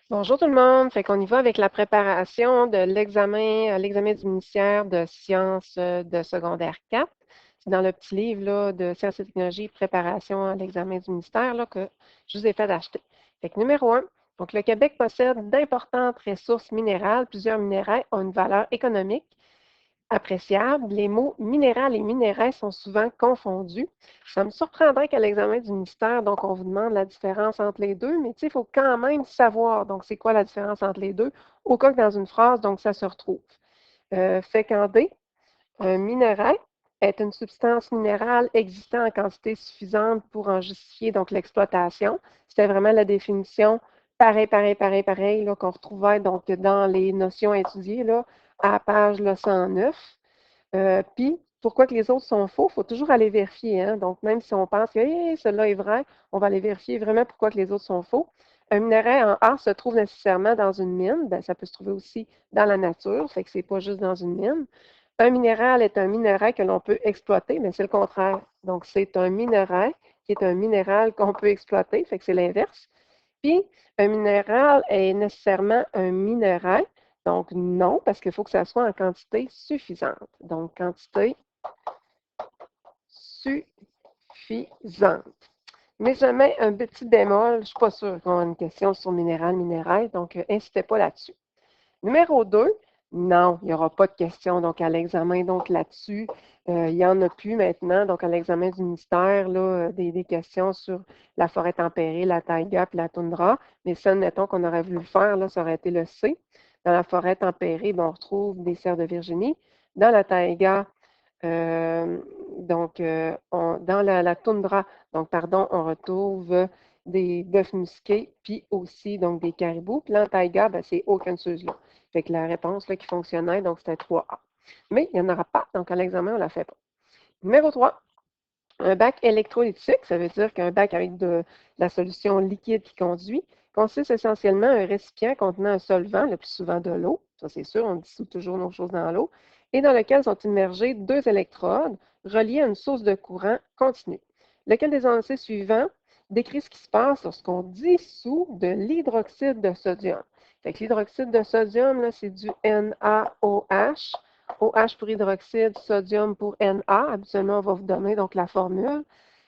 Bonjour tout le monde. Fait qu'on y va avec la préparation de l'examen du ministère de sciences de secondaire 4. C'est dans le petit livre là, de sciences et technologies, préparation à l'examen du ministère là, que je vous ai fait acheter. Fait que numéro 1, donc le Québec possède d'importantes ressources minérales. Plusieurs minéraux ont une valeur économique appréciable. Les mots minéral et minerai sont souvent confondus. Ça me surprendrait qu'à l'examen du ministère, donc on vous demande la différence entre les deux, mais il faut quand même savoir, donc c'est quoi la différence entre les deux, au cas que dans une phrase, donc ça se retrouve. Fécondé, un minerai est une substance minérale existant en quantité suffisante pour en justifier donc l'exploitation. C'était vraiment la définition pareil, qu'on retrouvait donc dans les notions étudiées là, à la page là, 109. Puis, pourquoi que les autres sont faux? Il faut toujours aller vérifier. Hein? Donc, même si on pense que hey, celui-là est vrai, on va aller vérifier vraiment pourquoi que les autres sont faux. Un minerai en A se trouve nécessairement dans une mine. Bien, ça peut se trouver aussi dans la nature, fait que c'est pas juste dans une mine. Un minéral est un minerai que l'on peut exploiter, mais c'est le contraire. Donc, c'est un minerai qui est un minéral qu'on peut exploiter, fait que c'est l'inverse. Puis, un minéral est nécessairement un minerai. Donc, non, parce qu'il faut que ça soit en quantité suffisante. Donc, quantité suffisante. Mais je mets un petit bémol. Je ne suis pas sûre qu'on a une question sur minéral, minéral. Donc, n'insistez pas là-dessus. Numéro 2, non, il n'y aura pas de question donc à l'examen donc là-dessus. Il n'y en a plus maintenant. Donc, à l'examen du ministère, là, des questions sur la forêt tempérée, la taïga puis la toundra. Mais ça, admettons qu'on aurait voulu le faire, là, ça aurait été le C. Dans la forêt tempérée, ben, on retrouve des cerfs de Virginie. Dans la taïga, euh, dans la toundra, donc, pardon, on retrouve des bœufs musqués, puis aussi donc des caribous. Puis là, en taïga, ben, c'est aucune là. Fait que la réponse là, qui fonctionnait, donc c'était 3A. Mais il n'y en aura pas, donc à l'examen, on ne la fait pas. Numéro 3, un bac électrolytique, ça veut dire qu'un bac avec de la solution liquide qui conduit, consiste essentiellement à un récipient contenant un solvant, le plus souvent de l'eau, ça c'est sûr, on dissout toujours nos choses dans l'eau, et dans lequel sont immergés deux électrodes reliées à une source de courant continu. Lequel des énoncés suivants décrit ce qui se passe lorsqu'on dissout de l'hydroxyde de sodium? Fait que l'hydroxyde de sodium, c'est du NaOH. OH pour hydroxyde, sodium pour Na. Habituellement, on va vous donner donc la formule.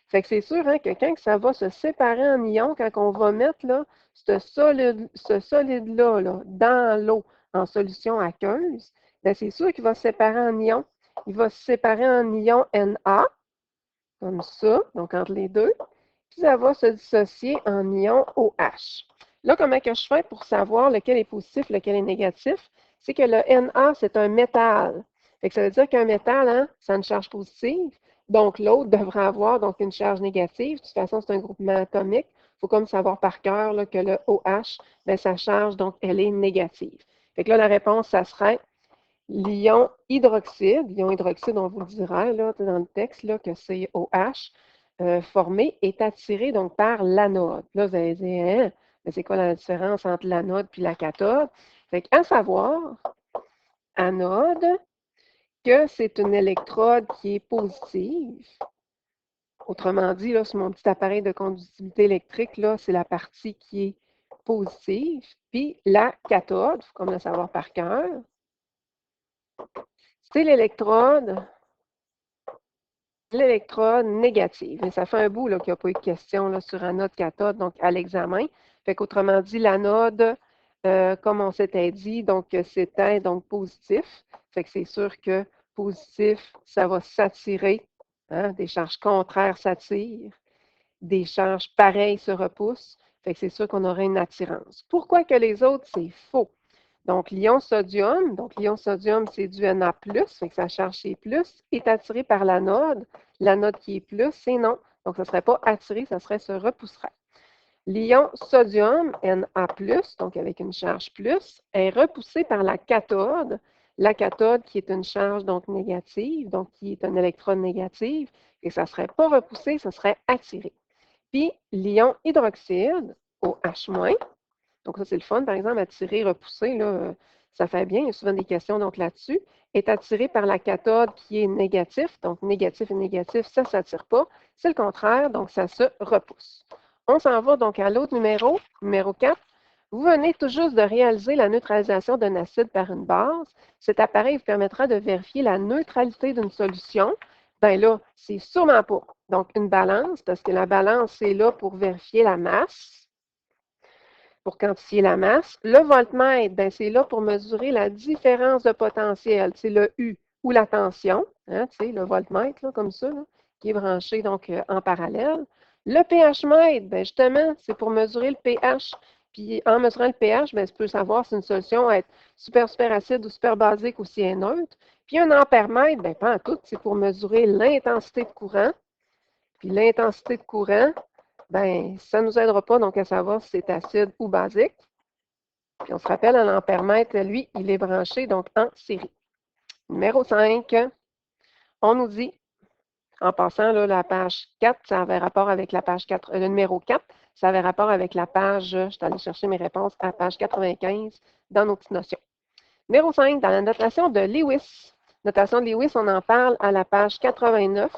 Fait que c'est sûr hein, que quand ça va se séparer en ions, quand on va mettre là, ce solide-là là, dans l'eau en solution aqueuse, bien, c'est sûr qu'il va se séparer en ions. Il va se séparer en ions Na, comme ça, donc entre les deux, puis ça va se dissocier en ions OH. Là, comment que je fais pour savoir lequel est positif, lequel est négatif? C'est que le Na, c'est un métal. Fait que ça veut dire qu'un métal, hein, ça a une charge positive. Donc, l'autre devrait avoir donc, une charge négative. De toute façon, c'est un groupement atomique. Il faut comme savoir par cœur là, que le OH, bien, sa charge, donc, elle est négative. Fait que là, la réponse, ça serait l'ion hydroxyde. L'ion hydroxyde, on vous le dira là, dans le texte là, que c'est OH formé est attiré donc par l'anode. Là, vous allez dire, hein, mais c'est quoi la différence entre l'anode et la cathode? Fait qu'à savoir, anode, que c'est une électrode qui est positive. Autrement dit, là, sur mon petit appareil de conductivité électrique, là, c'est la partie qui est positive. Puis la cathode, il faut comme le savoir par cœur, c'est l'électrode négative. Et ça fait un bout qu'il n'y a pas eu de question là, sur anode, cathode, donc à l'examen. Fait qu'autrement dit, l'anode, comme on s'était dit, donc c'était donc positif. Fait que c'est sûr que positif, ça va s'attirer. Hein, des charges contraires s'attirent, des charges pareilles se repoussent. Fait que c'est sûr qu'on aurait une attirance. Pourquoi que les autres, c'est faux? Donc l'ion sodium, c'est du Na+, fait que sa charge c'est plus, est attiré par l'anode. L'anode qui est plus, c'est non. Donc, ça ne serait pas attiré, ça serait se repousserait. L'ion sodium, Na+, donc avec une charge plus, est repoussé par la cathode. La cathode qui est une charge donc négative, donc qui est un électrode négative, et ça ne serait pas repoussé, ça serait attiré. Puis l'ion hydroxyde, OH-, donc, ça, c'est le fun. Par exemple, attirer, repousser, là, ça fait bien. Il y a souvent des questions donc là-dessus. Est attiré par la cathode qui est négatif. Donc, négatif et négatif, ça ne s'attire pas. C'est le contraire, donc ça se repousse. On s'en va donc à l'autre numéro, numéro 4. Vous venez tout juste de réaliser la neutralisation d'un acide par une base. Cet appareil vous permettra de vérifier la neutralité d'une solution. Bien là, c'est sûrement pas. Donc, une balance, parce que la balance, c'est là pour vérifier la masse, pour quantifier la masse. Le voltmètre, bien, c'est là pour mesurer la différence de potentiel. C'est le U ou la tension, hein, tu sais, le voltmètre, là, comme ça, là, qui est branché donc en parallèle. Le pH-mètre, bien, justement, c'est pour mesurer le pH. Puis en mesurant le pH, bien, tu peux savoir si une solution est super, super acide ou super basique ou si elle est neutre. Puis un ampèremètre, bien, pas en tout, c'est pour mesurer l'intensité de courant. Puis l'intensité de courant, ben, ça ne nous aidera pas donc à savoir si c'est acide ou basique. Puis on se rappelle, un ampèremètre, lui, il est branché donc en série. Numéro 5, on nous dit, en passant, là, la page 4, ça avait rapport avec la page 4, le numéro 4, ça avait rapport avec la page, je suis allée chercher mes réponses à page 95 dans nos petites notions. Numéro 5, dans la notation de Lewis. Notation de Lewis, on en parle à la page 89.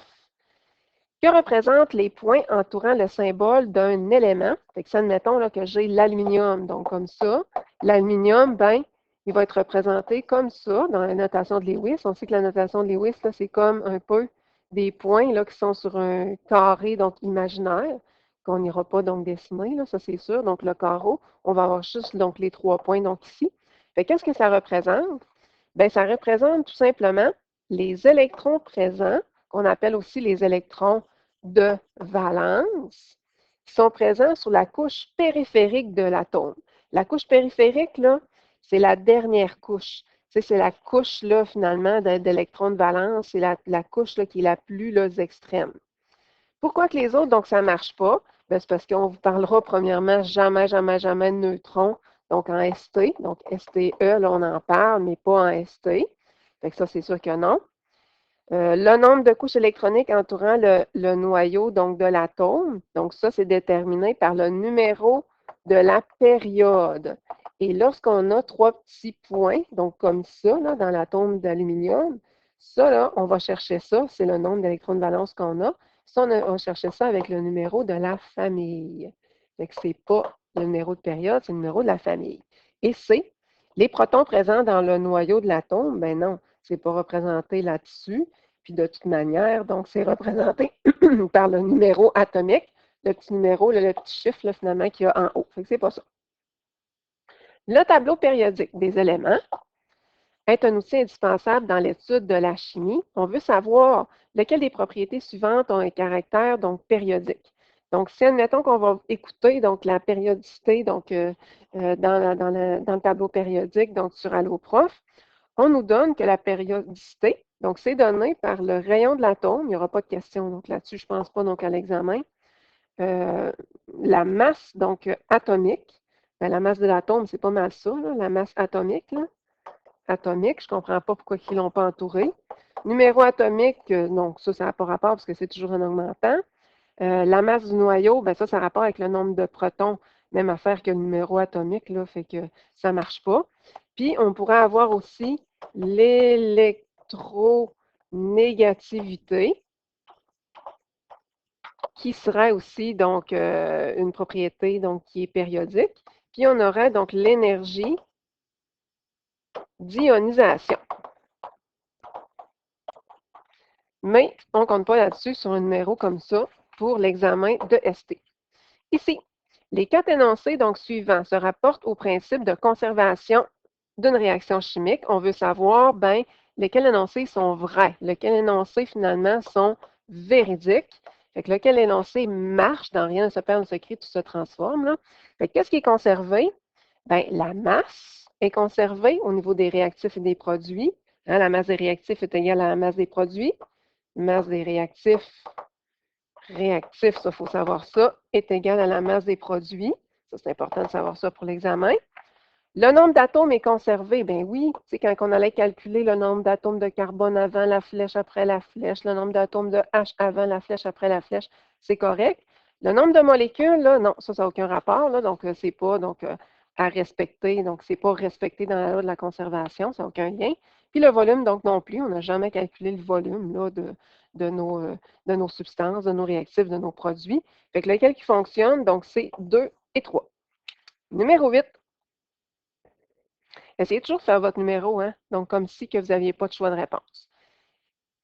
Que représentent les points entourant le symbole d'un élément? Fait que ça, admettons là, que j'ai l'aluminium, donc comme ça. L'aluminium, ben, il va être représenté comme ça dans la notation de Lewis. On sait que la notation de Lewis, c'est comme un peu des points là, qui sont sur un carré donc imaginaire, qu'on n'ira pas donc dessiner, là, ça c'est sûr. Donc le carreau, on va avoir juste donc les 3 points donc ici. Fait qu'est-ce que ça représente? Bien, ça représente tout simplement les électrons présents, qu'on appelle aussi les électrons de valence, qui sont présents sur la couche périphérique de l'atome. La couche périphérique, là, c'est la dernière couche. C'est la couche, là, finalement, d'électrons de valence. C'est la couche là, qui est la plus là, extrême. Pourquoi que les autres, donc, ça ne marche pas? Ben, c'est parce qu'on vous parlera, premièrement, jamais, jamais, jamais de neutrons, donc en ST. Donc, STE, là, on en parle, mais pas en ST. Fait que ça, c'est sûr que non. Le nombre de couches électroniques entourant le noyau donc de l'atome, donc ça, c'est déterminé par le numéro de la période. Et lorsqu'on a 3 petits points, donc comme ça, là, dans l'atome d'aluminium, ça, là, on va chercher ça, c'est le nombre d'électrons de valence qu'on a. Ça, on va chercher ça avec le numéro de la famille. Fait que ce n'est pas le numéro de période, c'est le numéro de la famille. Et c'est les protons présents dans le noyau de l'atome, ben non, ce n'est pas représenté là-dessus. Puis de toute manière, donc c'est représenté par le numéro atomique, le petit numéro, le petit chiffre là, finalement qu'il y a en haut. Fait que c'est pas ça. Le tableau périodique des éléments est un outil indispensable dans l'étude de la chimie. On veut savoir lequel des propriétés suivantes ont un caractère donc périodique. Donc, si admettons qu'on va écouter donc la périodicité donc, dans le tableau périodique, donc sur Alloprof, on nous donne que la périodicité, donc c'est donné par le rayon de l'atome, il n'y aura pas de question donc là-dessus, je ne pense pas donc à l'examen. La masse donc atomique, bien, la masse de l'atome, c'est pas mal ça, là, la masse atomique, là. Atomique, je ne comprends pas pourquoi ils ne l'ont pas entouré. Numéro atomique, donc ça n'a pas rapport parce que c'est toujours en augmentant. La masse du noyau, bien, ça a rapport avec le nombre de protons, même affaire que le numéro atomique, là, fait que ça ne marche pas. Puis, on pourrait avoir aussi l'électronégativité, qui serait aussi donc une propriété donc, qui est périodique. Puis, on aurait donc l'énergie d'ionisation. Mais on ne compte pas là-dessus sur un numéro comme ça pour l'examen de ST. Ici, les 4 énoncés donc suivants se rapportent au principe de conservation d'une réaction chimique. On veut savoir ben, lesquels énoncés sont vrais, lesquels énoncés finalement sont véridiques. Fait que lequel énoncé marche, dans rien ne se perd, ne se crée, tout se transforme. Qu'est-ce qui est conservé? Ben, la masse est conservée au niveau des réactifs et des produits. Hein, la masse des réactifs est égale à la masse des produits. Masse des réactifs réactif, ça, il faut savoir ça, est égal à la masse des produits. Ça, c'est important de savoir ça pour l'examen. Le nombre d'atomes est conservé. Bien oui, c'est quand on allait calculer le nombre d'atomes de carbone avant la flèche, après la flèche, le nombre d'atomes de H avant la flèche, après la flèche, c'est correct. Le nombre de molécules, là, non, ça n'a aucun rapport, là, donc c'est pas donc, à respecter, donc c'est pas respecté dans la loi de la conservation, ça n'a aucun lien. Puis le volume, donc non plus, on n'a jamais calculé le volume là, de nos substances, de nos réactifs, de nos produits. Fait que lequel qui fonctionne, donc c'est 2 et 3. Numéro 8. Essayez toujours de faire votre numéro, hein? Donc, comme si que vous n'aviez pas de choix de réponse.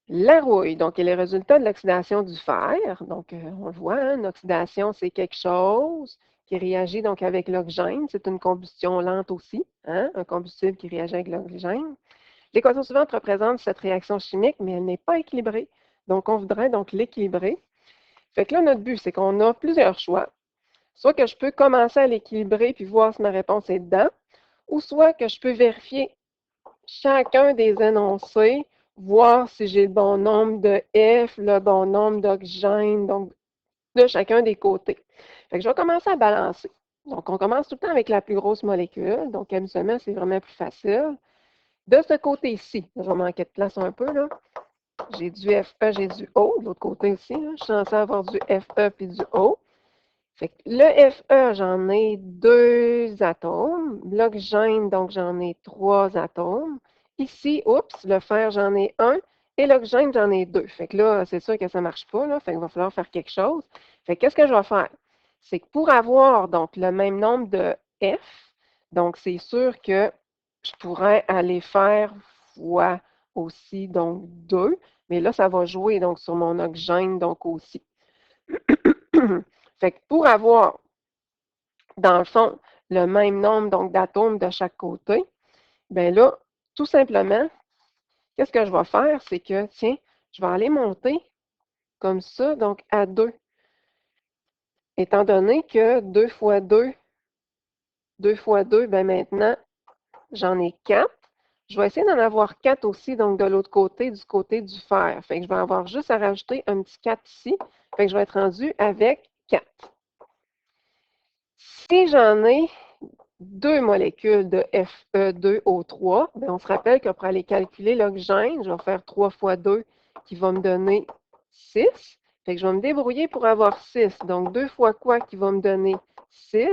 La rouille, donc, est le résultat de l'oxydation du fer. Donc, on le voit, hein, l'oxydation, c'est quelque chose qui réagit donc avec l'oxygène. C'est une combustion lente aussi, hein, un combustible qui réagit avec l'oxygène. L'équation suivante représente cette réaction chimique, mais elle n'est pas équilibrée. Donc, on voudrait donc l'équilibrer. Fait que là, notre but, c'est qu'on a plusieurs choix. Soit que je peux commencer à l'équilibrer puis voir si ma réponse est dedans, ou soit que je peux vérifier chacun des énoncés, voir si j'ai le bon nombre de F, le bon nombre d'oxygène, donc de chacun des côtés. Fait que je vais commencer à balancer. Donc, on commence tout le temps avec la plus grosse molécule. Donc, habituellement, c'est vraiment plus facile. De ce côté-ci, je vais manquer de place un peu, là. J'ai du Fe, j'ai du O. De l'autre côté aussi, là, je suis censée avoir du Fe puis du O. Fait que le Fe, j'en ai 2 atomes. L'oxygène, donc j'en ai 3 atomes. Ici, oups, le fer, j'en ai 1. Et l'oxygène, j'en ai 2. Fait que là, c'est sûr que ça ne marche pas. Là. Fait qu'il va falloir faire quelque chose. Fait que qu'est-ce que je vais faire? C'est que pour avoir donc le même nombre de F, donc c'est sûr que je pourrais aller faire fois aussi, donc 2. Mais là, ça va jouer donc sur mon oxygène, donc aussi. Fait que pour avoir, dans le fond, le même nombre donc d'atomes de chaque côté, bien là, tout simplement, qu'est-ce que je vais faire? C'est que, tiens, je vais aller monter comme ça, donc à 2. Étant donné que 2 fois 2, 2 fois 2, bien maintenant, j'en ai 4. Je vais essayer d'en avoir 4 aussi, donc de l'autre côté, du côté du fer. Fait que je vais avoir juste à rajouter un petit 4 ici. Fait que je vais être rendu avec 4. Si j'en ai 2 molécules de Fe2O3, bien, on se rappelle que pour aller calculer l'oxygène, je vais faire 3 fois 2 qui va me donner 6. Fait que je vais me débrouiller pour avoir 6. Donc, 2 fois quoi qui va me donner 6?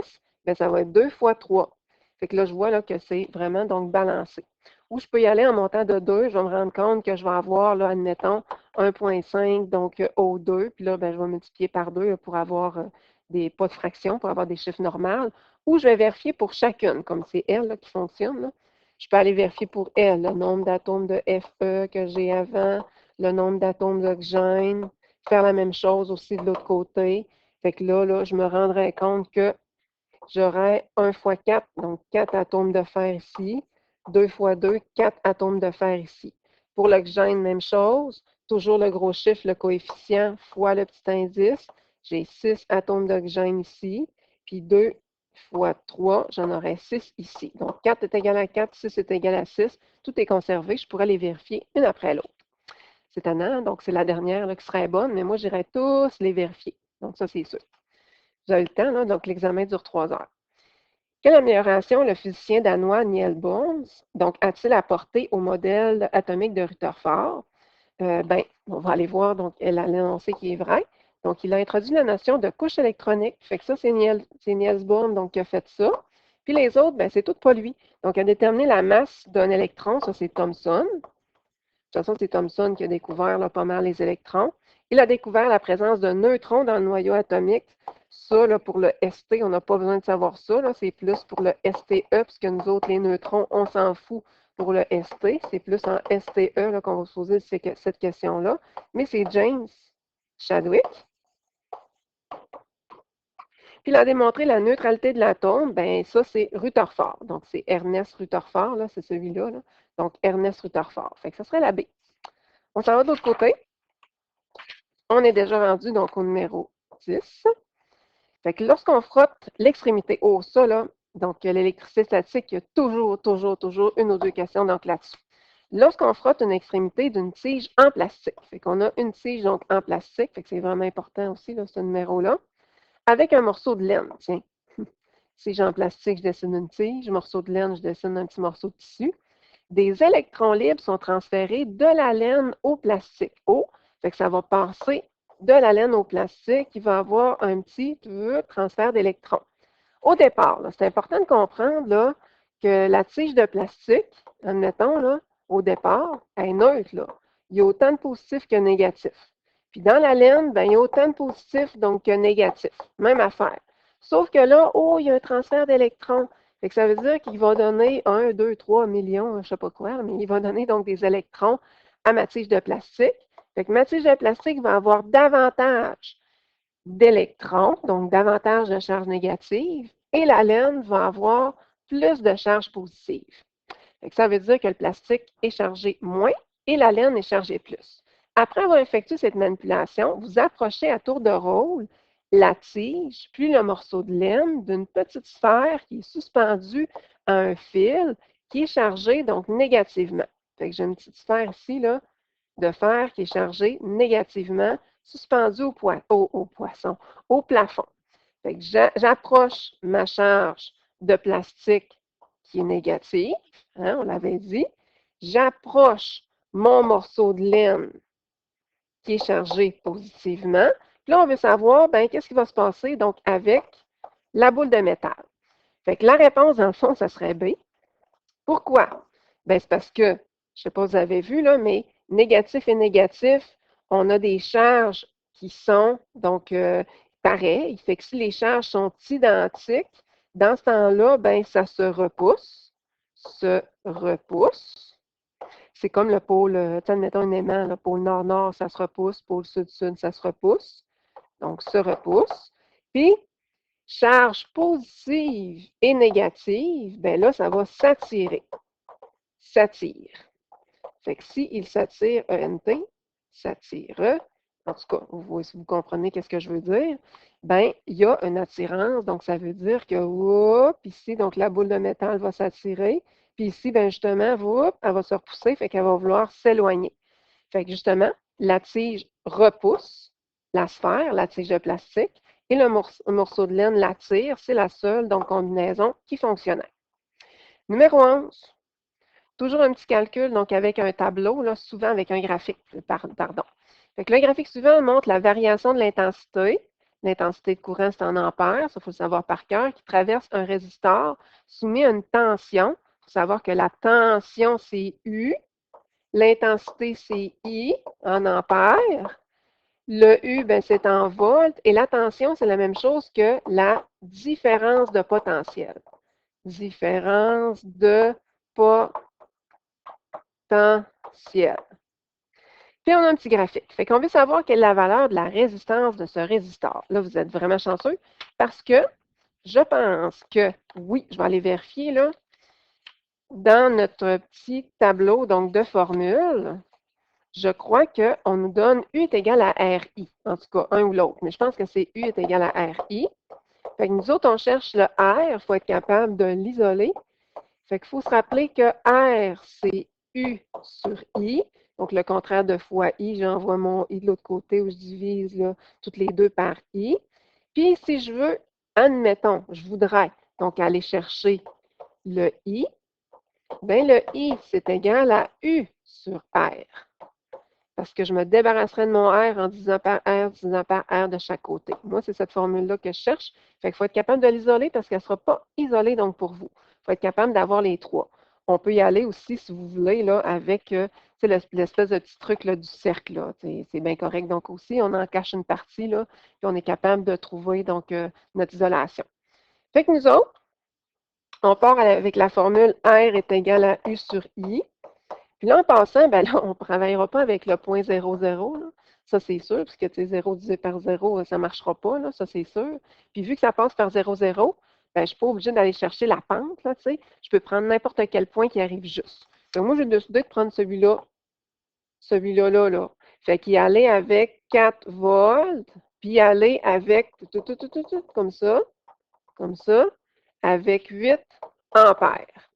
Bien, ça va être 2 fois 3. Fait que là, je vois là, que c'est vraiment donc balancé. Ou je peux y aller en montant de 2, je vais me rendre compte que je vais avoir, là, admettons, 1,5, donc O2. Puis là, bien, je vais multiplier par 2 pour avoir pas de fractions, pour avoir des chiffres normaux. Ou je vais vérifier pour chacune, comme c'est elle là, qui fonctionne. Là. Je peux aller vérifier pour elle le nombre d'atomes de Fe que j'ai avant, le nombre d'atomes d'oxygène, faire la même chose aussi de l'autre côté. Fait que là, je me rendrai compte que j'aurai 1 fois 4, donc 4 atomes de fer ici, 2 fois 2, 4 atomes de fer ici. Pour l'oxygène, même chose, toujours le gros chiffre, le coefficient fois le petit indice. J'ai 6 atomes d'oxygène ici, puis 2 fois 3, j'en aurai 6 ici. Donc, 4 est égal à 4, 6 est égal à 6. Tout est conservé. Je pourrais les vérifier une après l'autre. C'est étonnant. Donc, c'est la dernière là, qui serait bonne, mais moi, j'irai tous les vérifier. Donc, ça, c'est sûr. Vous avez le temps, là, donc l'examen dure 3 heures. Quelle amélioration le physicien danois Niels Bohr donc, a-t-il apporté au modèle atomique de Rutherford? Ben, on va aller voir, donc, elle a annoncé qui est vrai. Donc, il a introduit la notion de couche électronique. Fait que ça, c'est Niels Bohr donc, qui a fait ça. Puis les autres, ben, c'est tout pas lui. Donc, il a déterminé la masse d'un électron. Ça, c'est Thomson. De toute façon, c'est Thomson qui a découvert là, pas mal les électrons. Il a découvert la présence d'un neutron dans le noyau atomique. Ça, là, pour le ST, on n'a pas besoin de savoir ça. C'est plus pour le STE, puisque nous autres, les neutrons, on s'en fout pour le ST. C'est plus en STE qu'on va se poser cette question-là. Mais c'est James Chadwick. Puis il a démontré la neutralité de l'atome. Ben ça, c'est Rutherford. Donc, c'est Ernest Rutherford, là, c'est celui-là. Là. Donc, Ernest Rutherford. Fait que ça serait la B. On s'en va de l'autre côté. On est déjà rendu donc au numéro 10. Fait que lorsqu'on frotte l'extrémité, ça là, donc l'électricité statique, il y a toujours une ou deux questions donc là-dessus. Lorsqu'on frotte une extrémité d'une tige en plastique, fait qu'on a une tige donc en plastique, fait que c'est vraiment important aussi, là, ce numéro-là, avec un morceau de laine, tiens. Tige en plastique, je dessine une tige, morceau de laine, je dessine un petit morceau de tissu. Des électrons libres sont transférés de la laine au plastique. Fait que ça va passer de la laine au plastique, il va avoir un petit transfert d'électrons. Au départ, c'est important de comprendre là, que la tige de plastique, admettons, là, au départ, elle est neutre. Là. Il y a autant de positifs que de négatifs. Puis dans la laine, ben, il y a autant de positifs donc, que de négatifs. Même affaire. Sauf que là, il y a un transfert d'électrons. Fait que ça veut dire qu'il va donner 1, 2, 3 millions, je ne sais pas quoi, mais il va donner donc des électrons à ma tige de plastique. Fait que ma tige de plastique va avoir davantage d'électrons, donc davantage de charges négatives, et la laine va avoir plus de charges positives. Fait que ça veut dire que le plastique est chargé moins et la laine est chargée plus. Après avoir effectué cette manipulation, vous approchez à tour de rôle la tige, puis le morceau de laine d'une petite sphère qui est suspendue à un fil qui est chargé donc négativement. Fait que j'ai une petite sphère ici là, de fer qui est chargée négativement, suspendue au poisson, au plafond. Fait que j'approche ma charge de plastique qui est négative, hein, on l'avait dit. J'approche mon morceau de laine qui est chargé positivement. Puis là, on veut savoir, ben, qu'est-ce qui va se passer donc avec la boule de métal. Fait que la réponse, dans le fond, ça serait B. Pourquoi? Ben, c'est parce que, je ne sais pas si vous avez vu, là, mais négatif et négatif, on a des charges qui sont donc pareilles. Fait que si les charges sont identiques, dans ce temps-là, ben, ça se repousse. Se repousse. C'est comme le pôle, admettons un aimant, le pôle nord-nord, ça se repousse, pôle sud-sud, ça se repousse. Donc, se repousse. Puis, charge positive et négative, ben là, ça va s'attirer. S'attire. Fait que s'il s'attire, ENT, s'attire, en tout cas, si vous comprenez qu'est-ce que je veux dire, ben il y a une attirance, donc ça veut dire que, whoop, ici, donc la boule de métal va s'attirer, puis ici, ben justement, whoop, elle va se repousser, fait qu'elle va vouloir s'éloigner. Fait que justement, la tige repousse la sphère, la tige de plastique, et le morceau de laine l'attire. C'est la seule donc, combinaison qui fonctionnait. Numéro 11. Toujours un petit calcul, donc avec un tableau, là, souvent avec un graphique, pardon. Fait que le graphique suivant montre la variation de l'intensité. L'intensité de courant, c'est en ampères, ça, il faut le savoir par cœur, qui traverse un résistor soumis à une tension. Il faut savoir que la tension, c'est U. L'intensité, c'est I en ampères. Le U, ben, c'est en volts. Et la tension, c'est la même chose que la différence de potentiel. Différence de potentiel. Puis, on a un petit graphique. Fait qu'on veut savoir quelle est la valeur de la résistance de ce résistor. Là, vous êtes vraiment chanceux parce que je pense que, oui, je vais aller vérifier, là, dans notre petit tableau donc, de formules, je crois qu'on nous donne U est égal à RI. En tout cas, un ou l'autre. Mais je pense que c'est U est égal à RI. Fait que nous autres, on cherche le R. Il faut être capable de l'isoler. Fait qu'il faut se rappeler que R, c'est U sur I. Donc, le contraire de fois I, j'envoie mon I de l'autre côté où je divise là, toutes les deux par I. Puis, si je veux, admettons, je voudrais donc aller chercher le I, bien, le I, c'est égal à U sur R. Parce que je me débarrasserai de mon R en divisant par R de chaque côté. Moi, c'est cette formule-là que je cherche. Fait qu'il faut être capable de l'isoler parce qu'elle ne sera pas isolée donc pour vous. Il faut être capable d'avoir les trois. On peut y aller aussi, si vous voulez, là, avec l'espèce de petit truc là, du cercle. Là. C'est bien correct. Donc aussi, on en cache une partie, là, puis on est capable de trouver donc, notre isolation. Fait que nous autres, on part avec la formule R est égal à U sur I. Puis là, en passant, ben là, on ne travaillera pas avec le point 0,0. Là. Ça, c'est sûr, puisque 0 divisé par 0, ça ne marchera pas, là, ça, c'est sûr. Puis vu que ça passe par 0,0, ben, je ne suis pas obligée d'aller chercher la pente. Là, je peux prendre n'importe quel point qui arrive juste. Donc, moi, j'ai décidé de prendre celui-là, là. Fait qu'il allait avec 4 volts, puis aller avec, comme ça, avec 8 ampères.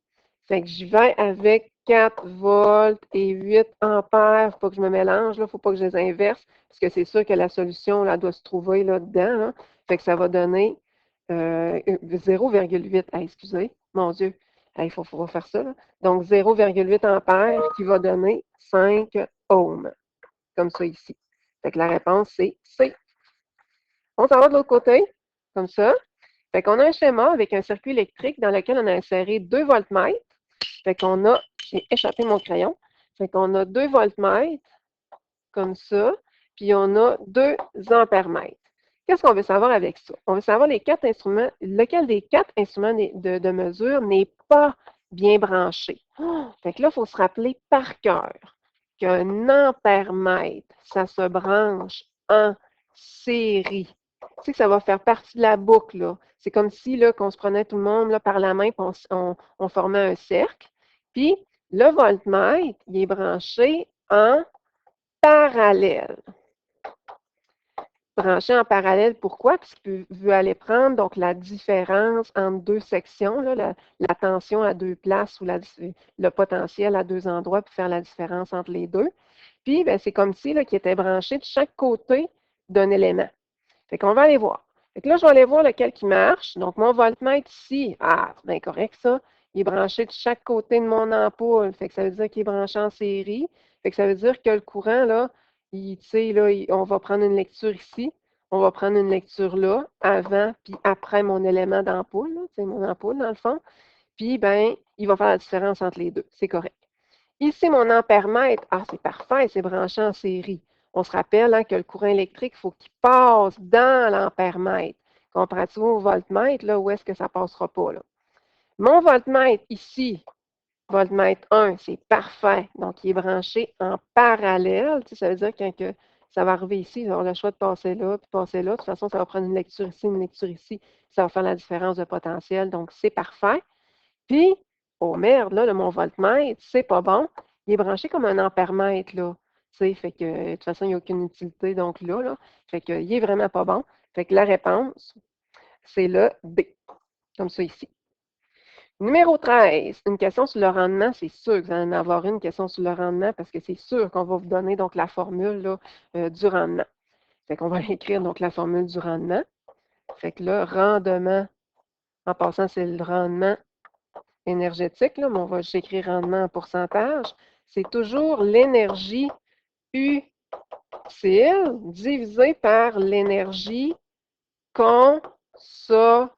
Fait que j'y vais avec 4 volts et 8 ampères. Il ne faut pas que je me mélange, il ne faut pas que je les inverse, parce que c'est sûr que la solution là, doit se trouver là-dedans. Là. Fait que ça va donner 0,8. Ah, excusez, mon Dieu, il faut faire ça. Là. Donc 0,8 ampères qui va donner 5 ohms, comme ça ici. Fait que la réponse, c'est C. On s'en va de l'autre côté, comme ça. Fait qu'on a un schéma avec un circuit électrique dans lequel on a inséré 2 voltmètres. Fait qu'on a, j'ai échappé mon crayon. Fait qu'on a 2 voltmètres, comme ça, puis on a 2 ampèremètres. Qu'est-ce qu'on veut savoir avec ça? On veut savoir les 4 instruments, lequel des 4 instruments de mesure n'est pas bien branché. Fait que là, il faut se rappeler par cœur qu'un ampèremètre, ça se branche en série. Tu sais que ça va faire partie de la boucle, là. C'est comme si, là, qu'on se prenait tout le monde là, par la main et on formait un cercle. Puis, le voltmètre, il est branché en parallèle. Branché en parallèle, pourquoi? Puisqu'il veut aller prendre donc la différence entre deux sections, là, la tension à deux places ou le potentiel à deux endroits pour faire la différence entre les deux. Puis, ben, c'est comme si là, qu'il était branché de chaque côté d'un élément. Fait qu'on va aller voir. Fait que là, je vais aller voir lequel qui marche. Donc, mon voltmètre ici, c'est bien correct ça. Il est branché de chaque côté de mon ampoule. Fait que ça veut dire qu'il est branché en série. Fait que ça veut dire que le courant, là, on va prendre une lecture ici. On va prendre une lecture là, avant puis après mon élément d'ampoule. C'est mon ampoule, dans le fond. Puis, ben, il va faire la différence entre les deux. C'est correct. Ici, mon ampèremètre, c'est parfait, c'est branché en série. On se rappelle que le courant électrique, il faut qu'il passe dans l'ampèremètre. Comparativement au voltmètre, là, où est-ce que ça ne passera pas? Là? Mon voltmètre ici, voltmètre 1, c'est parfait. Donc, il est branché en parallèle. Tu sais, ça veut dire que ça va arriver ici, il va avoir le choix de passer là, puis passer là. De toute façon, ça va prendre une lecture ici, une lecture ici. Ça va faire la différence de potentiel. Donc, c'est parfait. Puis, oh merde, là, mon voltmètre, c'est pas bon. Il est branché comme un ampèremètre, là. Tu sais, fait que, de toute façon, il n'y a aucune utilité, donc là. Fait que, il est vraiment pas bon. Fait que la réponse, c'est le B, comme ça ici. Numéro 13, une question sur le rendement. C'est sûr que vous allez en avoir une question sur le rendement parce que c'est sûr qu'on va vous donner donc la formule là, du rendement. Fait qu'on va écrire donc la formule du rendement. Fait que là, rendement, en passant, c'est le rendement énergétique, là, mais on va juste écrire rendement en pourcentage. C'est toujours l'énergie utile divisée par l'énergie consommée.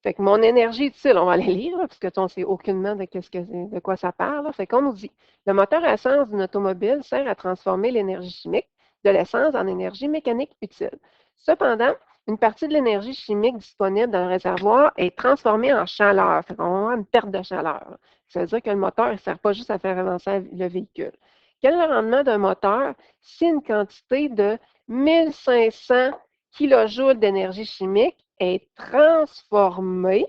Fait que mon énergie utile, on va aller lire, là, parce que on ne sait aucunement de quoi ça parle. Là. Fait qu'on nous dit, le moteur à essence d'une automobile sert à transformer l'énergie chimique de l'essence en énergie mécanique utile. Cependant, une partie de l'énergie chimique disponible dans le réservoir est transformée en chaleur. Fait qu'on va avoir une perte de chaleur. Là. Ça veut dire que le moteur ne sert pas juste à faire avancer le véhicule. Quel est le rendement d'un moteur si une quantité de 1500 kilojoules d'énergie chimique est transformée?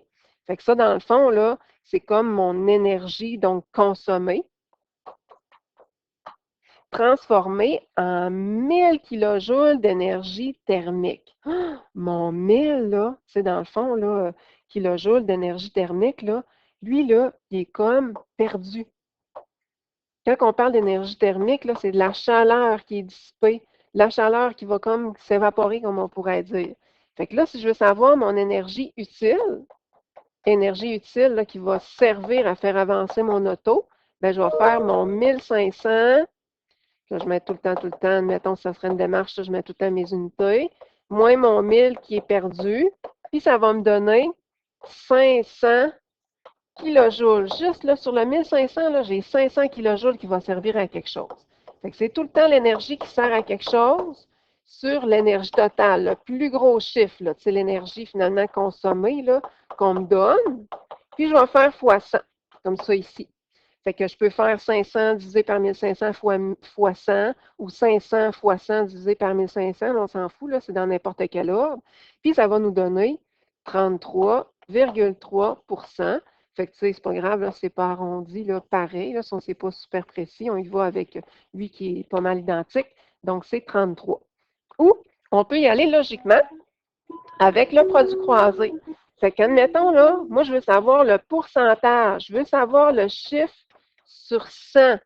Fait que ça, dans le fond, là, c'est comme mon énergie, donc consommée, transformée en 1000 kilojoules d'énergie thermique. Mon 1000, là, c'est dans le fond, là, kilojoules d'énergie thermique, là, lui, là, il est comme perdu. Quand on parle d'énergie thermique, là, c'est de la chaleur qui est dissipée, la chaleur qui va comme s'évaporer, comme on pourrait dire. Fait que là, si je veux savoir mon énergie utile là, qui va servir à faire avancer mon auto, ben, je vais faire mon 1500. Là, je mets tout le temps, admettons que ça serait une démarche, là, je mets tout le temps mes unités, moins mon 1000 qui est perdu, puis ça va me donner 500 kilojoules. Juste là, sur le 1500, là, j'ai 500 kilojoules qui vont servir à quelque chose. Fait que c'est tout le temps l'énergie qui sert à quelque chose sur l'énergie totale. Le plus gros chiffre, c'est l'énergie finalement consommée là, qu'on me donne. Puis je vais faire fois 100, comme ça ici. Fait que je peux faire 500 divisé par 1500 fois 100 ou 500 fois 100 divisé par 1500. Là, on s'en fout, là, c'est dans n'importe quel ordre. Puis ça va nous donner 33,3%. Fait que, tu sais, c'est pas grave, là, c'est pas arrondi, là, pareil, là, si on sait pas super précis, on y va avec lui qui est pas mal identique, donc c'est 33. Ou, on peut y aller logiquement avec le produit croisé. Fait qu'admettons, là, moi, je veux savoir le pourcentage, je veux savoir le chiffre sur 100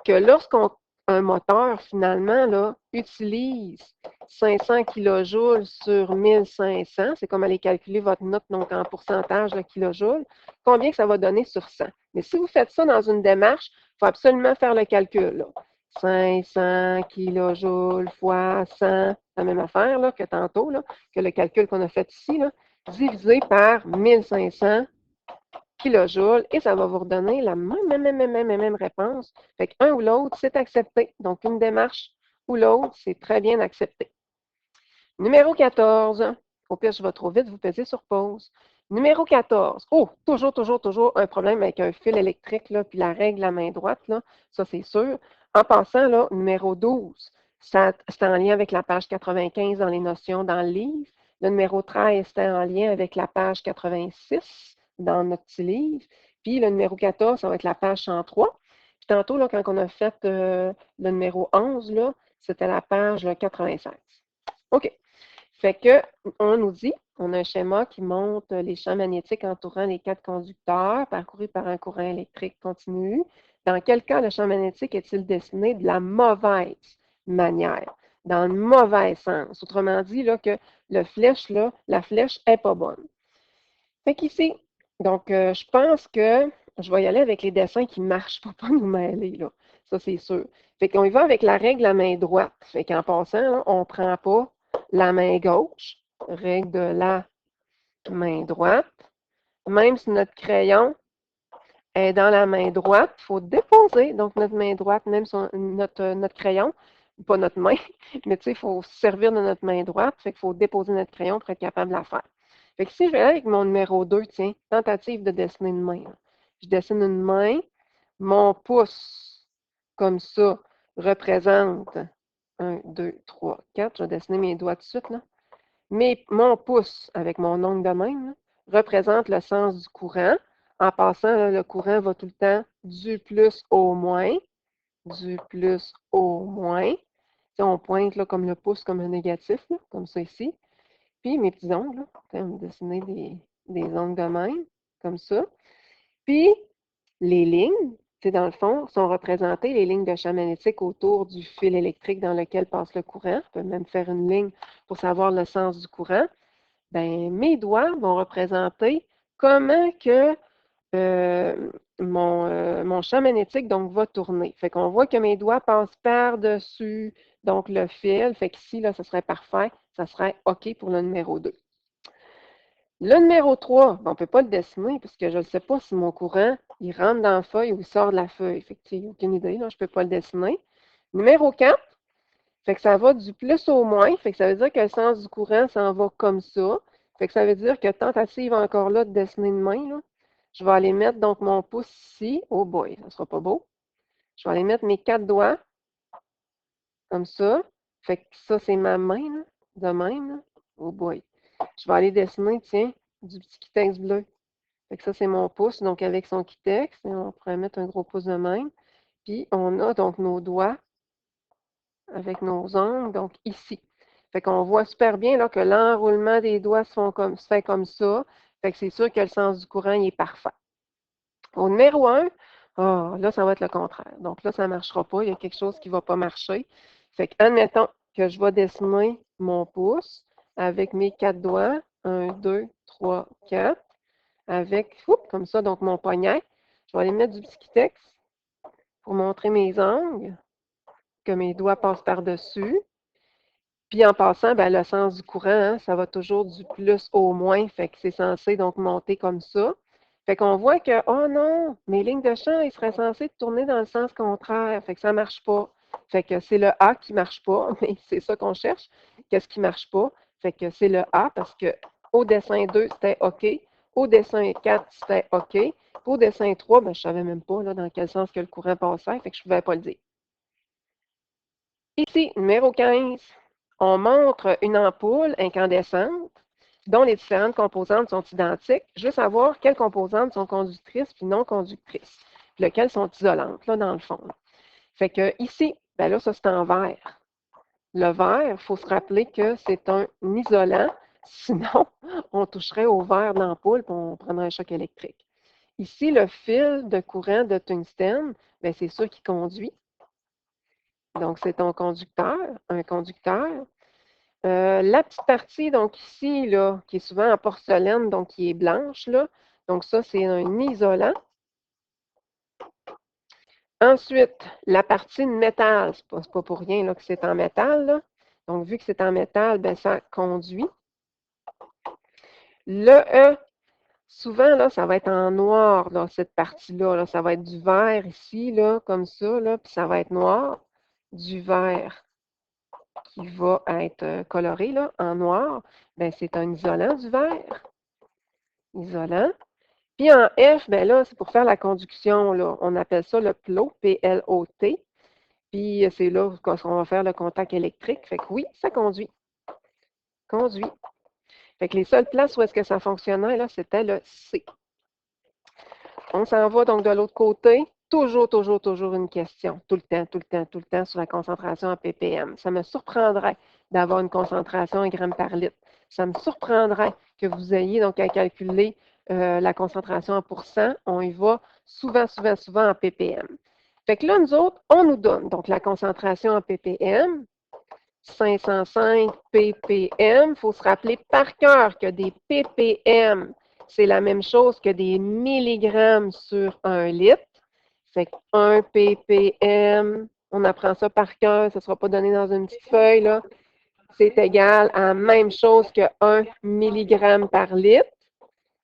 que lorsqu'un moteur, finalement, là, utilise 500 kilojoules sur 1500, c'est comme aller calculer votre note donc en pourcentage de kilojoules, combien que ça va donner sur 100. Mais si vous faites ça dans une démarche, il faut absolument faire le calcul. Là. 500 kilojoules fois 100, la même affaire là, que tantôt, là, que le calcul qu'on a fait ici, là, divisé par 1500 kilojoules et ça va vous redonner la même réponse. Fait qu'un ou l'autre, c'est accepté. Donc, une démarche ou l'autre, c'est très bien accepté. Numéro 14. Au pire, je vais trop vite, vous pesez sur pause. Numéro 14. Oh, toujours un problème avec un fil électrique, là, puis la règle à main droite, là, ça c'est sûr. En passant, là, numéro 12, c'est en lien avec la page 95 dans les notions dans le livre. Le numéro 13, c'était en lien avec la page 86 dans notre petit livre. Puis le numéro 14, ça va être la page 103. Puis tantôt, là, quand on a fait le numéro 11, là, c'était la page 96. OK. Fait que, on nous dit, on a un schéma qui montre les champs magnétiques entourant les 4 conducteurs parcourus par un courant électrique continu. Dans quel cas le champ magnétique est-il dessiné de la mauvaise manière, dans le mauvais sens? Autrement dit, là, que la flèche n'est pas bonne. Fait qu'ici, donc, je pense que je vais y aller avec les dessins qui ne marchent pas nous mêler, là. Ça, c'est sûr. Fait qu'on y va avec la règle à main droite. Fait qu'en passant, là, on ne prend pas la main gauche, règle de la main droite. Même si notre crayon est dans la main droite, il faut déposer donc notre main droite, même sur notre crayon, pas notre main, mais tu sais, il faut se servir de notre main droite, fait qu'il faut déposer notre crayon pour être capable de la faire. Fait que si je vais aller avec mon numéro 2, tiens, tentative de dessiner une main. Là. Je dessine une main, mon pouce, comme ça, représente 1, 2, 3, 4. Je vais dessiner mes doigts tout de suite, là. Mais mon pouce, avec mon ongle de même, là, représente le sens du courant. En passant, là, le courant va tout le temps du plus au moins, du plus au moins. Si on pointe là, comme le pouce comme un négatif, là, comme ça ici. Puis mes petits ongles, là, on va dessiner des ongles de même, comme ça. Puis les lignes, dans le fond, sont représentées, les lignes de champ magnétique autour du fil électrique dans lequel passe le courant. On peut même faire une ligne pour savoir le sens du courant. Ben, mes doigts vont représenter comment que mon champ magnétique donc, va tourner. Fait qu'on voit que mes doigts passent par-dessus donc le fil. Fait qu'ici, là, ce serait parfait. Ça serait OK pour le numéro 2. Le numéro 3, on ne peut pas le dessiner parce que je ne sais pas si mon courant, il rentre dans la feuille ou il sort de la feuille. Fait que, tu sais, aucune idée, là, je ne peux pas le dessiner. Numéro 4, fait que ça va du plus au moins. Fait que ça veut dire que le sens du courant s'en va comme ça. Fait que ça veut dire que tentative encore là de dessiner une main, là. Je vais aller mettre donc mon pouce ici. Oh boy, ça ne sera pas beau. Je vais aller mettre mes 4 doigts comme ça. Fait que ça, c'est ma main, là, de même. Là. Oh boy. Je vais aller dessiner, tiens, du petit Kitex bleu. Fait que ça, c'est mon pouce, donc avec son Kitex. Et on pourrait mettre un gros pouce de même. Puis, on a donc nos doigts avec nos ongles, donc ici. Fait qu'on voit super bien là, que l'enroulement des doigts se fait comme ça. Fait que c'est sûr que le sens du courant il est parfait. Au numéro 1, là, ça va être le contraire. Donc là, ça ne marchera pas. Il y a quelque chose qui ne va pas marcher. Fait que, admettons que je vais dessiner mon pouce avec mes 4 doigts. 1, 2, 3, 4. Avec, comme ça, donc mon poignet. Je vais aller mettre du petit Kitex pour montrer mes angles, que mes doigts passent par-dessus. Puis en passant, ben, le sens du courant, hein, ça va toujours du plus au moins. Fait que c'est censé donc monter comme ça. Fait qu'on voit que, oh non, mes lignes de champ, ils seraient censés tourner dans le sens contraire. Fait que ça ne marche pas. Fait que c'est le A qui ne marche pas, mais c'est ça qu'on cherche. Qu'est-ce qui ne marche pas? Fait que c'est le A parce que au dessin 2, c'était OK. Au dessin 4, c'était OK. Au dessin 3, ben, je ne savais même pas là, dans quel sens que le courant passait. Fait que je ne pouvais pas le dire. Ici, numéro 15, on montre une ampoule incandescente dont les différentes composantes sont identiques. Je veux savoir quelles composantes sont conductrices puis non conductrices, puis lesquelles sont isolantes, là, dans le fond. Fait que ici, ben là, ça, c'est en verre. Le verre, il faut se rappeler que c'est un isolant, sinon, on toucherait au verre de l'ampoule et on prendrait un choc électrique. Ici, le fil de courant de tungstène, ben, c'est sûr qui conduit. Donc, c'est ton conducteur, un conducteur. La petite partie, donc ici, là, qui est souvent en porcelaine, donc qui est blanche, là. Donc, ça, c'est un isolant. Ensuite, la partie de métal, c'est pas pour rien là, que c'est en métal, là. Donc, vu que c'est en métal, ben, ça conduit. Le E, souvent, là, ça va être en noir, là, cette partie-là. Là. Ça va être du vert ici, là, comme ça, là, puis ça va être noir, du vert qui va être coloré là, en noir, ben, c'est un isolant du verre. Isolant. Puis en F, ben là, c'est pour faire la conduction, là. On appelle ça le plot, P-L-O-T. Puis c'est là qu'on va faire le contact électrique. Fait que oui, ça conduit. Conduit. Fait que les seules places où est-ce que ça fonctionnait, là, c'était le C. On s'en va donc de l'autre côté. Toujours, toujours, toujours une question. Tout le temps, tout le temps, tout le temps sur la concentration en ppm. Ça me surprendrait d'avoir une concentration en grammes par litre. Ça me surprendrait que vous ayez donc à calculer la concentration en pourcent. On y va souvent, souvent, souvent en ppm. Fait que là, nous autres, on nous donne donc la concentration en ppm. 505 ppm. Il faut se rappeler par cœur que des ppm, c'est la même chose que des milligrammes sur 1 litre. Fait que 1 ppm, on apprend ça par cœur, ça ne sera pas donné dans une petite feuille, là. C'est égal à la même chose que 1 milligramme par litre.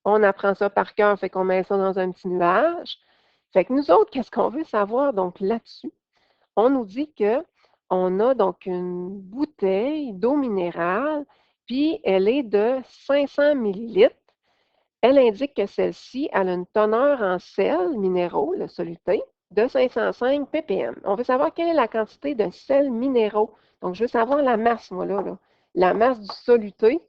On apprend ça par cœur, fait qu'on met ça dans un petit nuage. Fait que nous autres, qu'est-ce qu'on veut savoir donc là-dessus? On nous dit que on a donc une bouteille d'eau minérale, puis elle est de 500 millilitres. Elle indique que celle-ci a une teneur en sels minéraux, le soluté, de 505 ppm. On veut savoir quelle est la quantité de sels minéraux. Donc, je veux savoir la masse, moi, là. La masse du soluté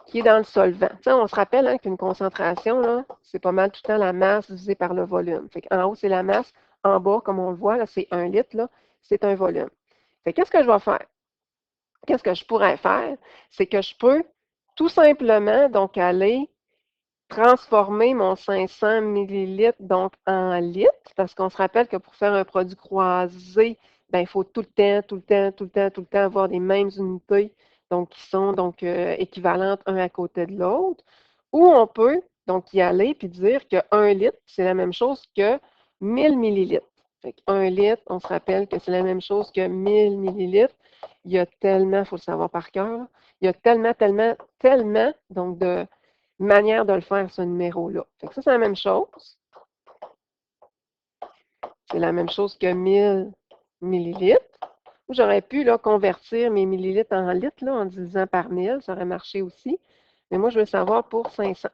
qui est dans le solvant. Tu sais, on se rappelle hein, qu'une concentration, là, c'est pas mal tout le temps la masse divisée par le volume. Fait en haut, c'est la masse. En bas, comme on le voit, là, c'est 1 litre, là, c'est un volume. Fait qu'est-ce que je vais faire? Qu'est-ce que je pourrais faire? C'est que je peux tout simplement donc aller transformer mon 500 millilitres donc en litres, parce qu'on se rappelle que pour faire un produit croisé, ben, il faut tout le temps, tout le temps, tout le temps, tout le temps avoir les mêmes unités donc, qui sont donc équivalentes un à côté de l'autre. Ou on peut donc y aller puis dire que 1 litre, c'est la même chose que 1000 millilitres. Fait que 1 litre, on se rappelle que c'est la même chose que 1000 millilitres. Il y a tellement, il faut le savoir par cœur, là, il y a tellement, tellement, tellement donc de manière de le faire, ce numéro-là. Fait que ça, c'est la même chose. C'est la même chose que 1000 millilitres. J'aurais pu là, convertir mes millilitres en litres là, en divisant par 1000. Ça aurait marché aussi. Mais moi, je veux savoir pour 500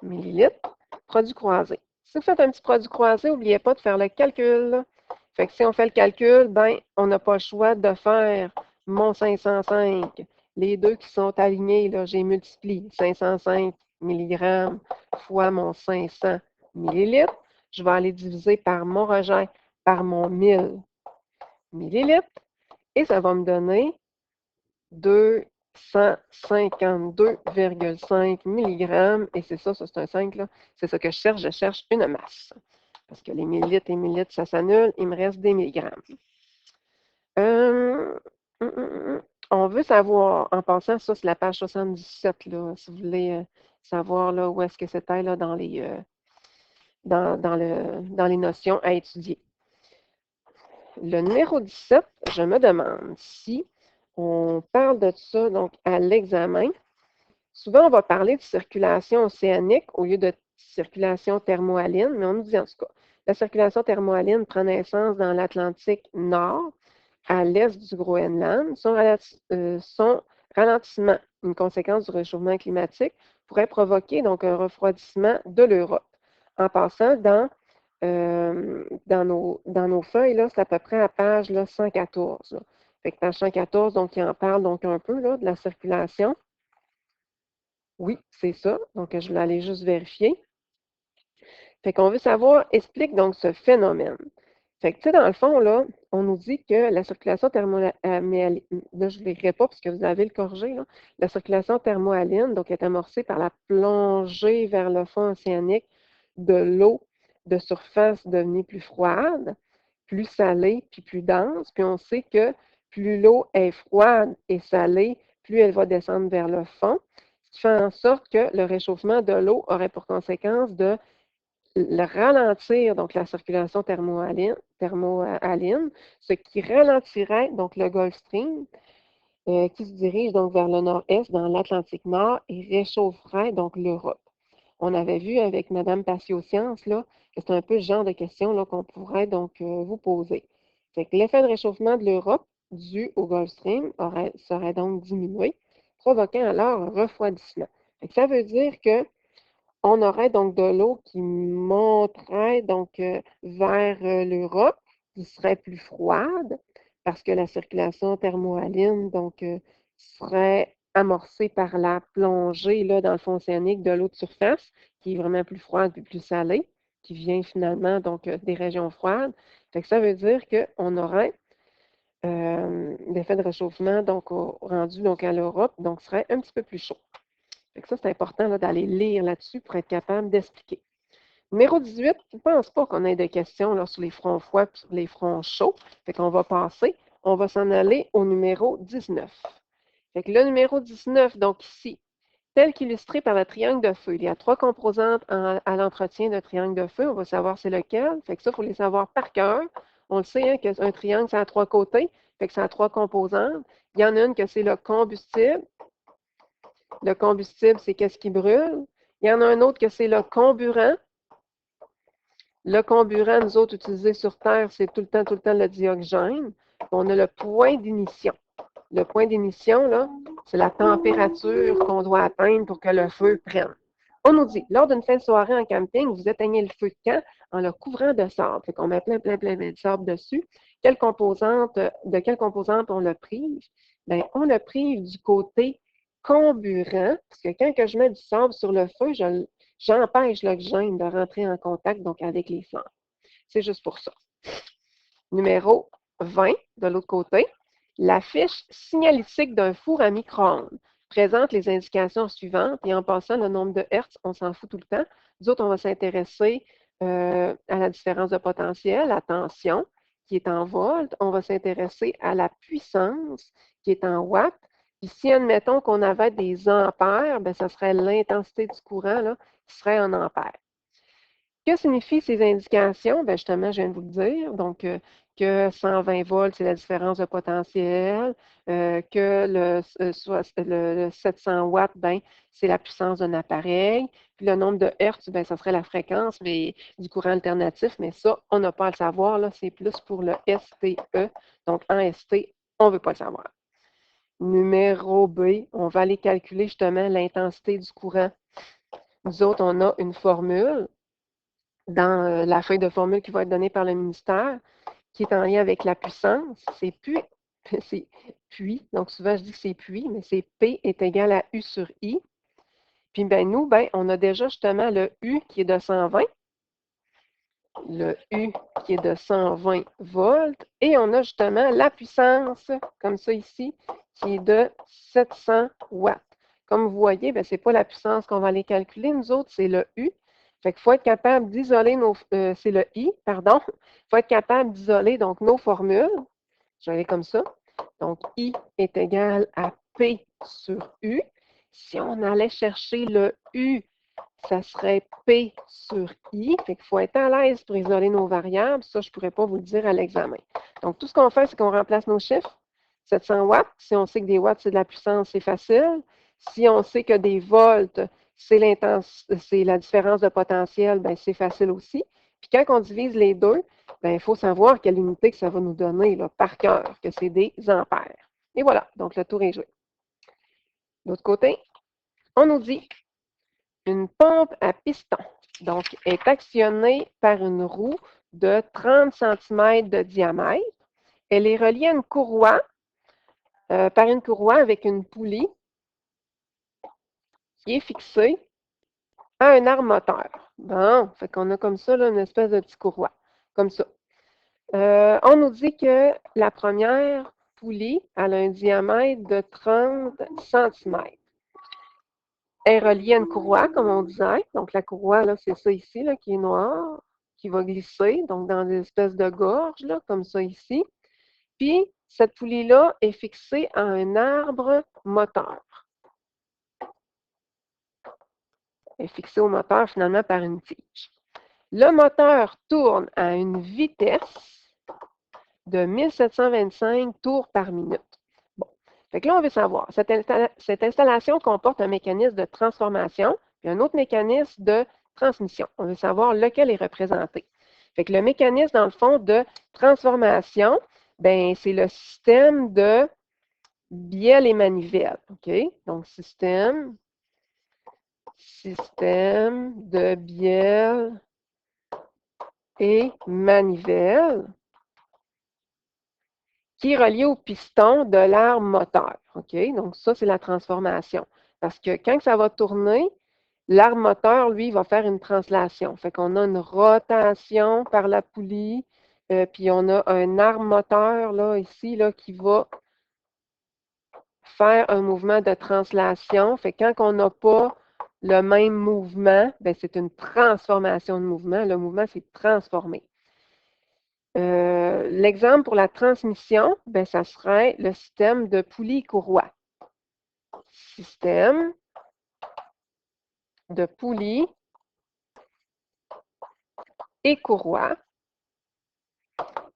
millilitres. Produit croisé. Si vous faites un petit produit croisé, n'oubliez pas de faire le calcul. Fait que si on fait le calcul, ben, on n'a pas le choix de faire mon 505. Les deux qui sont alignés, là, j'ai multiplié 505 mg fois mon 500 millilitres. Je vais aller diviser par mon rejet, par mon 1000 millilitres. Et ça va me donner 252,5 mg. Et c'est ça c'est un 5, là. C'est ça que je cherche. Je cherche une masse. Parce que les millilitres et millilitres, ça s'annule. Il me reste des milligrammes. On veut savoir, en passant, ça, c'est la page 77, là, si vous voulez savoir là, où est-ce que c'était là, dans les notions à étudier. Le numéro 17, je me demande si on parle de ça donc à l'examen. Souvent, on va parler de circulation océanique au lieu de circulation thermohaline, mais on nous dit en tout cas, la circulation thermohaline prend naissance dans l'Atlantique Nord, à l'est du Groenland. Son ralentissement, une conséquence du réchauffement climatique, pourrait provoquer donc un refroidissement de l'Europe. En passant, dans nos feuilles, là, c'est à peu près à page là, 114. Là. Fait que page 114, donc, il en parle donc un peu là, de la circulation. Oui, c'est ça. Donc, je vais aller juste vérifier. Fait qu'on veut savoir, explique donc ce phénomène. Fait que, tu sais, dans le fond, là, on nous dit que la circulation thermohaline, là, je ne l'écrirai pas parce que vous avez le corrigé, là. La circulation thermohaline, donc, est amorcée par la plongée vers le fond océanique de l'eau de surface devenue plus froide, plus salée, puis plus dense. Puis on sait que plus l'eau est froide et salée, plus elle va descendre vers le fond, ce qui fait en sorte que le réchauffement de l'eau aurait pour conséquence de ralentir donc la circulation thermohaline, ce qui ralentirait donc le Gulf Stream qui se dirige donc vers le nord-est dans l'Atlantique Nord et réchaufferait donc l'Europe. On avait vu avec Mme Patioscience là, que c'est un peu ce genre de questions là, qu'on pourrait donc vous poser. Fait que l'effet de réchauffement de l'Europe dû au Gulf Stream serait donc diminué, provoquant alors un refroidissement. Fait que ça veut dire que on aurait donc de l'eau qui monterait donc vers l'Europe, qui serait plus froide, parce que la circulation thermohaline donc serait amorcée par la plongée là, dans le fond océanique de l'eau de surface, qui est vraiment plus froide et plus salée, qui vient finalement donc des régions froides. Fait que ça veut dire qu'on aurait l'effet de réchauffement donc rendu donc à l'Europe, donc serait un petit peu plus chaud. Fait que ça, c'est important là, d'aller lire là-dessus pour être capable d'expliquer. Numéro 18, je ne pense pas qu'on ait de questions là, sur les fronts froids et sur les fronts chauds. Fait qu'on va passer. On va s'en aller au numéro 19. Fait que le numéro 19, donc ici, tel qu'illustré par le triangle de feu. Il y a 3 composantes à l'entretien d'un triangle de feu. On va savoir c'est lequel. Fait que ça, il faut les savoir par cœur. On le sait hein, qu'un triangle, ça a 3 côtés. Fait que ça a 3 composantes. Il y en a une que c'est le combustible. Le combustible, c'est qu'est-ce qui brûle. Il y en a un autre que c'est le comburant. Le comburant, nous autres, utilisés sur Terre, c'est tout le temps le dioxygène. On a le point d'émission. Le point d'émission, là, c'est la température qu'on doit atteindre pour que le feu prenne. On nous dit, lors d'une fin de soirée en camping, vous éteignez le feu de camp en le couvrant de sable. Fait qu'on met plein de sable dessus. De quelle composante on le prive? Bien, on le prive du côté comburant, parce que quand que je mets du sable sur le feu, j'empêche l'oxygène de rentrer en contact donc avec les flammes. C'est juste pour ça. Numéro 20, de l'autre côté, la fiche signalétique d'un four à micro-ondes présente les indications suivantes. Et en passant, le nombre de hertz, on s'en fout tout le temps. Nous autres, on va s'intéresser à la différence de potentiel, la tension, qui est en volts. On va s'intéresser à la puissance, qui est en watts. Puis si, admettons qu'on avait des ampères, bien, ça serait l'intensité du courant là, qui serait en ampères. Que signifient ces indications? Bien, justement, je viens de vous le dire. Donc, que 120 volts, c'est la différence de potentiel, que le 700 watts, ben, c'est la puissance d'un appareil. Puis le nombre de hertz, ben, ça serait la fréquence mais, du courant alternatif, mais ça, on n'a pas à le savoir. Là, c'est plus pour le STE. Donc, en ST, on ne veut pas le savoir. Numéro B, on va aller calculer justement l'intensité du courant. Nous autres, on a une formule dans la feuille de formule qui va être donnée par le ministère, qui est en lien avec la puissance. C'est puis, donc souvent je dis que c'est puis, mais c'est P est égal à U sur I. Puis ben, nous, ben, on a déjà justement le U qui est de 120, le U qui est de 120 volts, et on a justement la puissance, comme ça ici, qui est de 700 watts. Comme vous voyez, ben, ce n'est pas la puissance qu'on va aller calculer, nous autres, c'est le U. Fait qu'il faut être capable d'isoler c'est le I, pardon. Il faut être capable d'isoler donc nos formules. Je vais aller comme ça. Donc, I est égal à P sur U. Si on allait chercher le U, ça serait P sur I. Fait qu'il faut être à l'aise pour isoler nos variables. Ça, je ne pourrais pas vous le dire à l'examen. Donc, tout ce qu'on fait, c'est qu'on remplace nos chiffres. 700 watts. Si on sait que des watts, c'est de la puissance, c'est facile. Si on sait que des volts, c'est la différence de potentiel, bien, c'est facile aussi. Puis quand on divise les deux, bien, il faut savoir quelle unité que ça va nous donner là, par cœur, que c'est des ampères. Et voilà, donc le tour est joué. De l'autre côté, on nous dit une pompe à piston, donc, est actionnée par une roue de 30 cm de diamètre. Elle est reliée à une courroie, par une courroie avec une poulie qui est fixée à un arme moteur. Bon, fait qu'on a comme ça là, une espèce de petit courroie, comme ça. On nous dit que la première poulie elle a un diamètre de 30 cm. Elle est reliée à une courroie, comme on disait. Donc, la courroie, là, c'est ça ici, là, qui est noir, qui va glisser, donc dans des espèces de gorges, là, comme ça ici. Puis, cette poulie-là est fixée à un arbre moteur. Elle est fixée au moteur, finalement, par une tige. Le moteur tourne à une vitesse de 1725 tours par minute. Bon. Fait que là, on veut savoir, cette installation comporte un mécanisme de transformation et un autre mécanisme de transmission. On veut savoir lequel est représenté. Fait que le mécanisme, dans le fond, de transformation, ben, c'est le système de bielle et manivelle. OK? Donc, système de bielle et manivelle qui est relié au piston de l'arme moteur. OK? Donc, ça, c'est la transformation. Parce que quand ça va tourner, l'arme moteur, lui, va faire une translation. Fait qu'on a une rotation par la poulie, puis on a un arme moteur, là, ici, là, qui va faire un mouvement de translation. Fait que quand on n'a pas le même mouvement, ben, c'est une transformation de mouvement. Le mouvement s'est transformé. L'exemple pour la transmission, ben, ça serait le système de poulie-courroie. Système de poulie et courroie,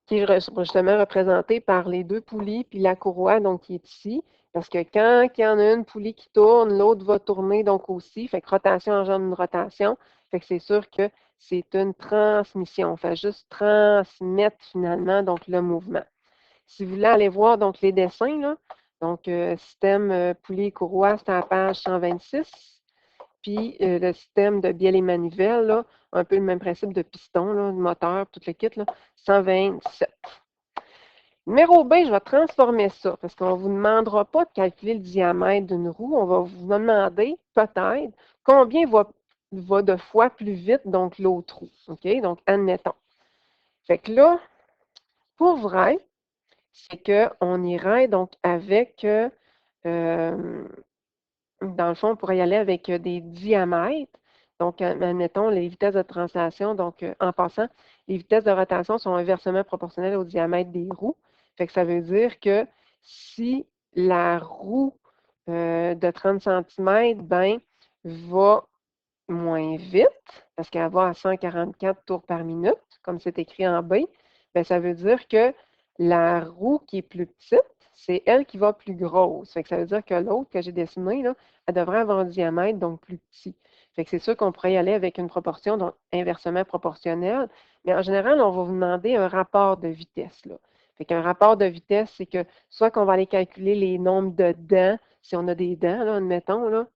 qui est justement représenté par les deux poulies puis la courroie, donc qui est ici. Parce que quand il y en a une poulie qui tourne, l'autre va tourner donc aussi. Fait que rotation engendre une rotation. Fait que c'est sûr que c'est une transmission. On fait juste transmettre finalement donc le mouvement. Si vous voulez aller voir donc les dessins, là, donc système poulie et courroie, c'est à la page 126. Puis le système de bielle et manivelle, là, un peu le même principe de piston, là, de moteur, tout le kit, là, 127. Numéro B, je vais transformer ça parce qu'on ne vous demandera pas de calculer le diamètre d'une roue. On va vous demander peut-être combien va de fois plus vite donc l'autre roue. OK? Donc, admettons. Fait que là, pour vrai, c'est qu'on irait donc avec, dans le fond, on pourrait y aller avec des diamètres. Donc, admettons les vitesses de translation. Donc, en passant, les vitesses de rotation sont inversement proportionnelles au diamètre des roues. Fait que ça veut dire que si la roue de 30 cm, ben, va moins vite, parce qu'elle va à 144 tours par minute, comme c'est écrit en B, bien, ça veut dire que la roue qui est plus petite, c'est elle qui va plus grosse. Fait que ça veut dire que l'autre que j'ai dessinée, là, elle devrait avoir un diamètre donc plus petit. Fait que c'est sûr qu'on pourrait y aller avec une proportion donc inversement proportionnelle, mais en général, on va vous demander un rapport de vitesse, là. Fait qu'un rapport de vitesse, c'est que soit qu'on va aller calculer les nombres de dents, si on a des dents, là, admettons, là,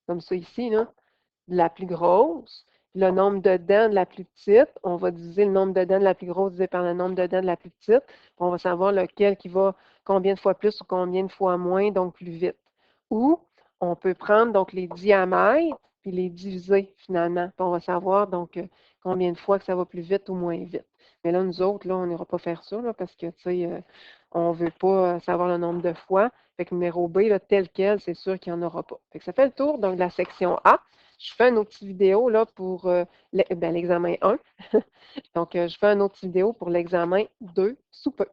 comme ça ici, là, de la plus grosse, le nombre de dents de la plus petite. On va diviser le nombre de dents de la plus grosse divisé par le nombre de dents de la plus petite. On va savoir lequel qui va combien de fois plus ou combien de fois moins, donc plus vite. Ou on peut prendre donc les diamètres puis les diviser finalement. Puis on va savoir donc combien de fois que ça va plus vite ou moins vite. Mais là, nous autres, là, on n'ira pas faire ça là, parce que, tu sais, on ne veut pas savoir le nombre de fois. Fait que numéro B, là, tel quel, c'est sûr qu'il n'y en aura pas. Fait que ça fait le tour donc, de la section A. Je fais une autre petite vidéo là, pour l'examen 1. Donc, je fais une autre vidéo pour l'examen 2 sous peu.